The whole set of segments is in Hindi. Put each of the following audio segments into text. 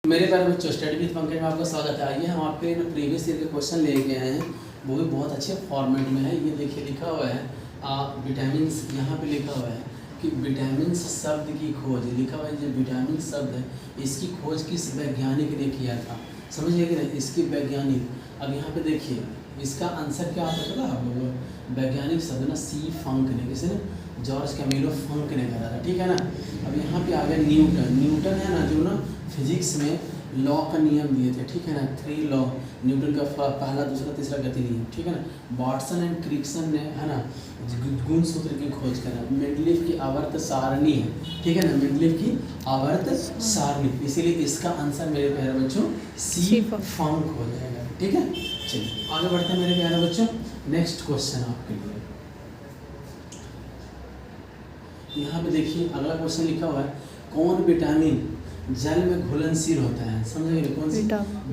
मेरे प्यारे बच्चों, स्टडी विद पंकज में आपका स्वागत है। आइए हम आपके लिए प्रीवियस ईयर के क्वेश्चन लेके आए हैं, वो भी बहुत अच्छे फॉर्मेट में है। ये देखिए लिखा हुआ है विटामिन, यहाँ पे लिखा हुआ है कि विटामिन शब्द की खोज, लिखा हुआ है जो विटामिन शब्द है इसकी खोज किस वैज्ञानिक ने किया था, समझिए कि नहीं, इसकी वैज्ञानिक। अब यहाँ पे देखिए इसका आंसर क्या आता था आप लोगों, वैज्ञानिक शब्द ना सी फंक ने, किसी ने जॉर्ज कैमिलो फंक ने करा था, ठीक है ना। अब यहाँ पे आ गया न्यूटन। न्यूटन है ना जो ना फिजिक्स में लॉ का नियम दिए थे, ठीक है ना, 3 लॉ, न्यूटन का पहला दूसरा तीसरा गति नियम, ठीक है ना। वाटसन एंड क्रिक्सन ने, है ना, गुण सूत्र की खोज करा। मेंडलीफ की आवर्त सारणी है, ठीक है ना, मेंडलीफ की आवर्त सारणी, इसीलिए इसका आंसर मेरे प्यारे बच्चों सी फंक हो जाएगा, ठीक है। चलिए आगे बढ़ते हैं मेरे प्यारे बच्चों। नेक्स्ट क्वेश्चन आपके लिए यहाँ पे देखिए अगला क्वेश्चन लिखा हुआ है, कौन विटामिन जल में घुलनशील होता है, समझेंगे कौन सी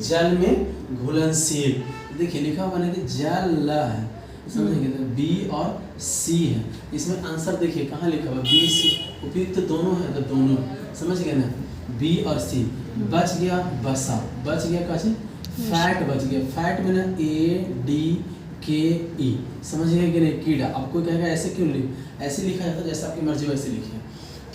जल में घुलनशील। देखिए लिखा हुआ है कि जल है, समझेंगे तो बी और सी है। इसमें आंसर देखिए कहाँ लिखा हुआ, बी सी उपयुक्त दोनों है, तो दोनों समझ गए ना, बी और सी। बच गया बसा, बच गया कैसे, फैट बच गया, फैट में ना ADKE, समझ गए कि नहीं, कीड़ा। आपको कहेगा ऐसे क्यों ऐसे लिखा जाता है, जैसे आपकी मर्जी वैसे लिखिए,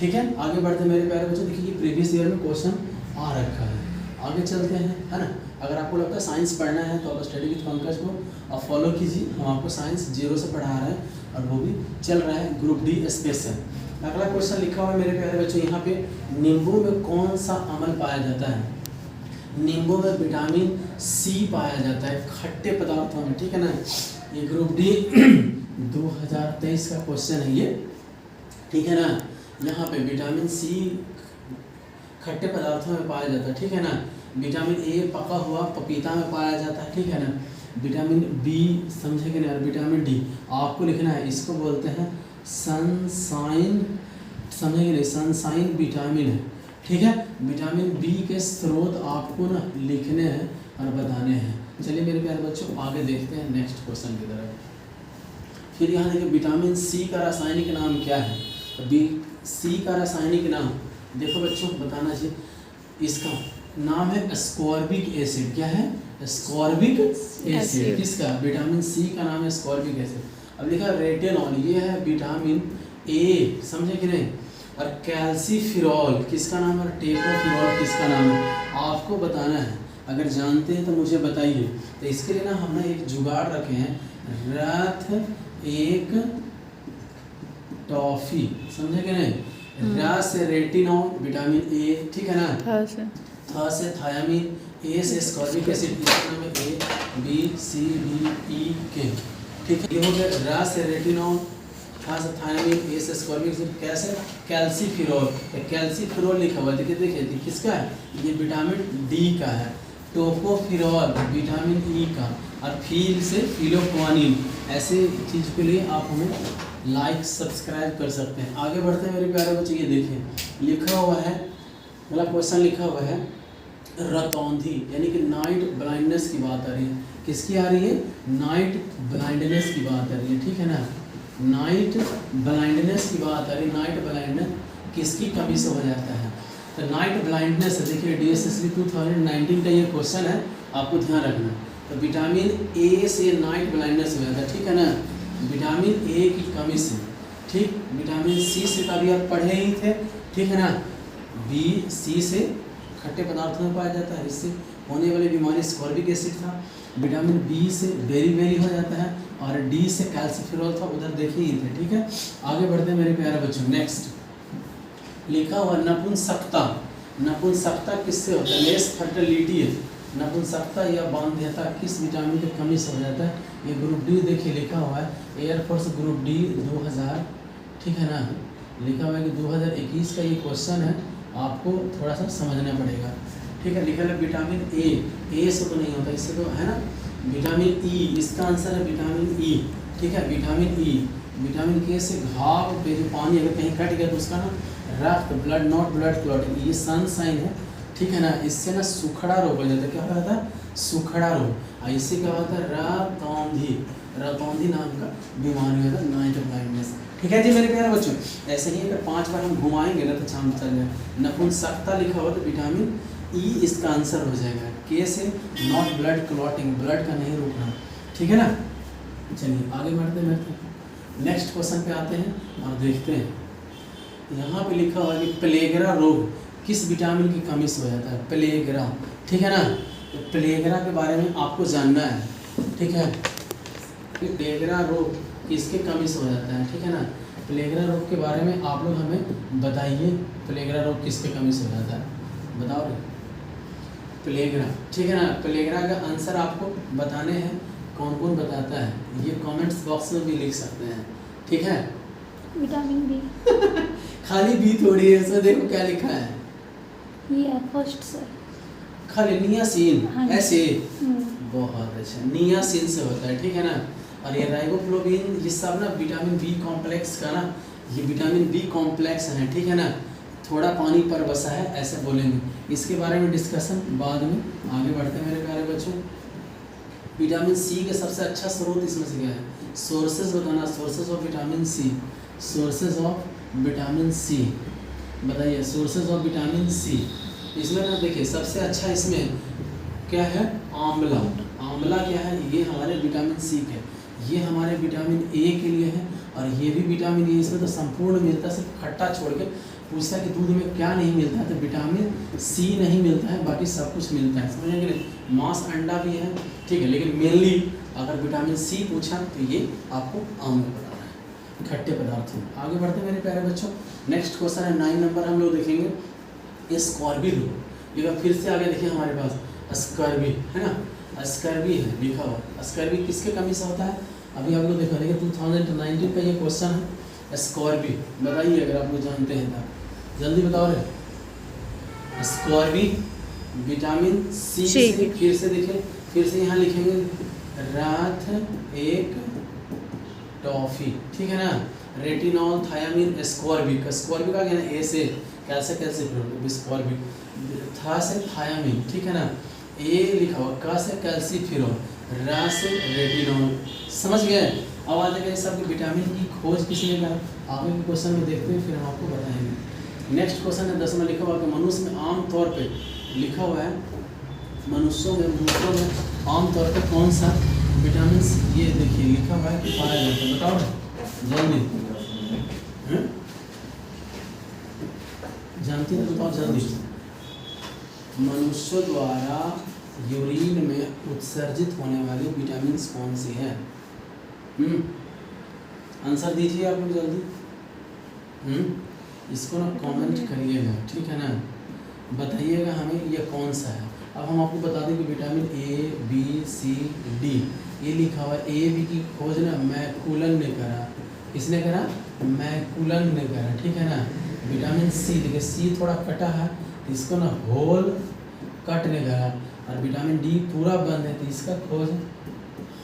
ठीक है। आगे बढ़ते हैं मेरे प्यारे बच्चों, देखिए प्रीवियस ईयर में क्वेश्चन आ रखा है, आगे चलते हैं, है ना। अगर आपको लगता है साइंस पढ़ना है तो आप स्टडी विद पंकज को आप फॉलो कीजिए, हम आपको साइंस 0 से पढ़ा रहे हैं और वो भी चल रहा है ग्रुप डी स्पेशल। अगला क्वेश्चन लिखा हुआ है मेरे प्यारे बच्चों, यहाँ पे नींबू में कौन सा अम्ल पाया जाता है। नींबू में विटामिन सी पाया जाता है खट्टे पदार्थों में, ठीक है ना। ये ग्रुप डी 2023 का क्वेश्चन है ये, ठीक है ना। यहाँ पे विटामिन सी खट्टे पदार्थों में पाया जाता है, ठीक है ना। विटामिन ए पका हुआ पपीता में पाया जाता है, ठीक है ना। विटामिन बी समझेंगे ना, विटामिन डी आपको लिखना है, इसको बोलते हैं सनसाइन, समझेंगे नहीं, सनसाइन विटामिन है, ठीक है। विटामिन बी के स्रोत आपको ना लिखने हैं और बताने हैं। चलिए मेरे प्यारे बच्चों आगे देखते हैं नेक्स्ट क्वेश्चन की तरफ। फिर यहाँ देखिए विटामिन सी का रासायनिक नाम क्या है। सी का रासायनिक नाम देखो बच्चों बताना चाहिए, इसका नाम है एस्कॉर्बिक एसिड। क्या है, एस्कॉर्बिक एसिड। किसका, विटामिन सी का नाम है एस्कॉर्बिक एसिड। अब लिखा रेटिनॉल, ये है विटामिन ए, समझे कि नहीं। और कैल्सीफिरॉल किसका नाम है, टेकोफिरॉल किसका नाम है, आपको बताना है। अगर जानते हैं तो मुझे बताइए। तो इसके लिए ना हमने एक जुगाड़ रखे हैं, रथ एक टॉफी, समझे कि नहीं। रा से रेटिनॉल विटामिन ए, ठीक है ना, था से थायामीन, ए से एस्कॉर्बिक एसिड, इसका नाम है ABCDEK, ठीक है। ये हो गया रा से रेटिनॉल, था से थायामीन, ए से एस्कॉर्बिक एसिड, कैसे कैल्सीफिरॉल। कैल्सीफिरॉल लिखा हुआ है, देखिए किसका है, ये विटामिन डी का है। टोकोफिरॉल विटामिन ई का, और फील से फिलोक्वानिन। ऐसे चीज़ के लिए आप हमें लाइक सब्सक्राइब कर सकते हैं। आगे बढ़ते हैं मेरे प्यारे बच्चे, ये देखिए लिखा हुआ है, मतलब क्वेश्चन लिखा हुआ है रतौंधी, यानी कि नाइट ब्लाइंडनेस की बात आ रही है। किसकी आ रही है, नाइट ब्लाइंडनेस की बात आ रही है, ठीक है ना। नाइट ब्लाइंडनेस की बात आ रही है। नाइट ब्लाइंडनेस किसकी कमी से हो जाता है, तो नाइट ब्लाइंडनेस, देखिए DSSB 2019 का ये क्वेश्चन है, आपको ध्यान रखना। तो विटामिन ए से नाइट ब्लाइंडनेस हो जाता है, ठीक है ना, विटामिन ए की कमी से, ठीक। विटामिन सी से कभी आप पढ़े ही थे, ठीक है ना। बी सी से खट्टे पदार्थों में पाया जाता है, इससे होने वाली बीमारी एस्कॉर्बिक एसिड था। विटामिन बी से बेरी हो जाता है, और डी से कैल्सीफिरॉल था, उधर देखे ही थे, ठीक है। आगे बढ़ते हैं मेरे प्यारे बच्चों। नेक्स्ट लिखा हुआ नपुंसकता। नपुंसकता किससे होता है, लेस फर्टिलिटी है। नपुंसकता या बांध्यता किस विटामिन की कमी से हो जाता है, ये ग्रुप डी देखिए लिखा हुआ है, एयरफोर्स ग्रुप डी 2000, ठीक है ना। लिखा हुआ है कि 2021 का ये क्वेश्चन है, आपको थोड़ा सा समझना पड़ेगा, ठीक है। लिखा है विटामिन ए से तो नहीं होता, इससे तो है ना। विटामिन ई, इसका आंसर है विटामिन ई, ठीक है। विटामिन ई, विटामिन के से घाव पे जो पानी अगर कहीं कट गया तो उसका ना रक्त, ब्लड नॉट ब्लड क्लॉटिंग, ये सनसाइन है, ठीक है ना। इससे ना सुखड़ा रोग हो जाता है, क्या हो जाता है, सुखड़ा रोग। इससे क्या होता है, रतौंधी नाम का बीमारी होता है, नाइट ब्लाइंडनेस, ठीक है जी मेरे प्यारे बच्चों। ऐसे ही अगर 5 बार हम घुमाएंगे ना तो शाम चल जाए। नपुंसकता लिखा हुआ तो विटामिन ई इसका आंसर हो जाएगा। के से नॉट ब्लड क्लॉटिंग, ब्लड का नहीं रुकना, ठीक है ना। चलिए आगे बढ़ते नेक्स्ट क्वेश्चन पे आते हैं और देखते हैं। यहाँ पे लिखा हुआ है कि प्लेगरा रोग किस विटामिन की कमी से हो जाता है। प्लेगरा, ठीक है ना। तो प्लेगरा के बारे में आपको जानना है, ठीक है, कि प्लेगरा रोग किसके कमी से हो जाता है, ठीक है ना। प्लेगरा रोग के बारे में आप लोग हमें बताइए, प्लेगरा रोग किसके कमी से हो जाता है, बताओ रे। प्लेगरा, ठीक है ना। प्लेगरा का आंसर आपको बताने हैं, कौन कौन बताता है ये कमेंट्स बॉक्स में भी लिख सकते हैं, ठीक है। Vitamin B. खाली बी थोड़ी है, इसमें देखो क्या लिखा है, ये है फर्स्ट सर, खाली नियासिन, हाँ। ऐसे बहुत अच्छा, नियासिन से होता है, ठीक है ना। और ये राइबोफ्लोविन, ये सब ना विटामिन बी कॉम्प्लेक्स का ना, ये विटामिन बी कॉम्प्लेक्स है, ठीक है ना। थोड़ा पानी पर बसा है ऐसे बोलेंगे, इसके बारे में डिस्कशन बाद में। आगे बढ़ते हैं मेरे प्यारे बच्चों। विटामिन सी के सबसे अच्छा स्रोत इसमें से क्या है, सोर्सेज बताना, sources of vitamin C, sources of vitamin C बताइए, सोर्सेज ऑफ विटामिन सी। इसमें ना देखिए सबसे अच्छा इसमें क्या है, आंवला। आंवला क्या है, ये हमारे विटामिन सी के, ये हमारे विटामिन ए के लिए है, और ये भी विटामिन ए इसमें तो संपूर्ण मिलता है, सिर्फ खट्टा छोड़ के। पूछता है कि दूध में क्या नहीं मिलता है, तो विटामिन सी नहीं मिलता है, बाकी सब कुछ मिलता है, समझेंगे नहीं। मांस अंडा भी है, ठीक है, लेकिन मेनली अगर विटामिन सी पूछा तो ये आपको आम में बताना है, खट्टे पदार्थों में। आगे बढ़ते हैं मेरे प्यारे बच्चों। नेक्स्ट क्वेश्चन है 9 नंबर, हम लोग देखेंगे स्कॉर्बी रोग। ये फिर से आगे देखिए हमारे पास स्कर्वी है ना, स्कर्वी है लिखा हुआ। स्कर्वी किसके कमी से होता है, अभी आप लोग देखो, लेकिन 2019 का ये क्वेश्चन है। स्कॉर्वी बताइए अगर आप लोग जानते हैं तो जल्दी बताओ रे। स्कॉर्वी विटामिन सी से, फिर से देखिए, फिर से यहाँ लिखेंगे रात एक टॉफी, ठीक है ना। रेटिनॉल, थायामीन, स्कॉर्बिक, स्कॉर्बिक आ गया ना, ए से कैसे स्कॉर्बिक, था से थायामीन, ठीक है ना। ए लिखा हुआ, का से कैल्सीफिरोल, रा से रेटिनॉल, समझ गए। अब आ जाएगा सब विटामिन की खोज किसी ने करा, आगे के क्वेश्चन में देखते हैं, फिर हम आपको बताएंगे। नेक्स्ट क्वेश्चन है 10 में लिखा हुआ कि मनुष्य में आम तौर पे लिखा हुआ है, मनुष्यों में आम तौर पे कौन सा विटामिन, ये देखिए लिखा हुआ है कि पाया जाता है, बताओ जल्दी, जानती है तो बताओ जल्दी। मनुष्य द्वारा यूरिन में उत्सर्जित होने वाली विटामिन कौन सी है, आंसर दीजिए आप लोग जल्दी। इसको ना कमेंट करिएगा, ठीक है ना, बताइएगा हमें ये कौन सा है। अब हम आपको बता दें कि vitamin A B C D, ये लिखा हुआ है। ए बी की खोज ना मैकुलन ने करा, किसने करा, मैकुलन ने करा, ठीक है ना। विटामिन सी देखिए, सी थोड़ा कटा है, इसको ना होल कट ने करा, और विटामिन डी पूरा बंद है, तो इसका खोज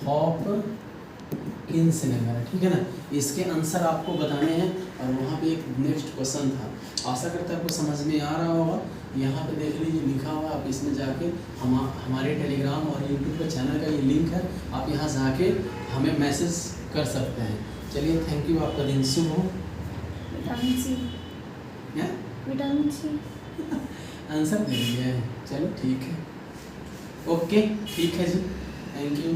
हॉपकिंस ने करा, ठीक है ना। इसके आंसर आपको बताने हैं, और वहाँ पे एक नेक्स्ट क्वेश्चन था, आशा करता है आपको समझ में आ रहा होगा। यहाँ पे देख लीजिए लिखा हुआ, आप इसमें जाके हमारे टेलीग्राम और यूट्यूब पे चैनल का ये लिंक है, आप यहाँ जाके हमें मैसेज कर सकते हैं। चलिए थैंक यू, आपका दिन शुभ हो। विटामिन सी, क्या विटामिन सी आंसर दे दिया है, चलो ठीक है, ओके ठीक है जी, थैंक यू।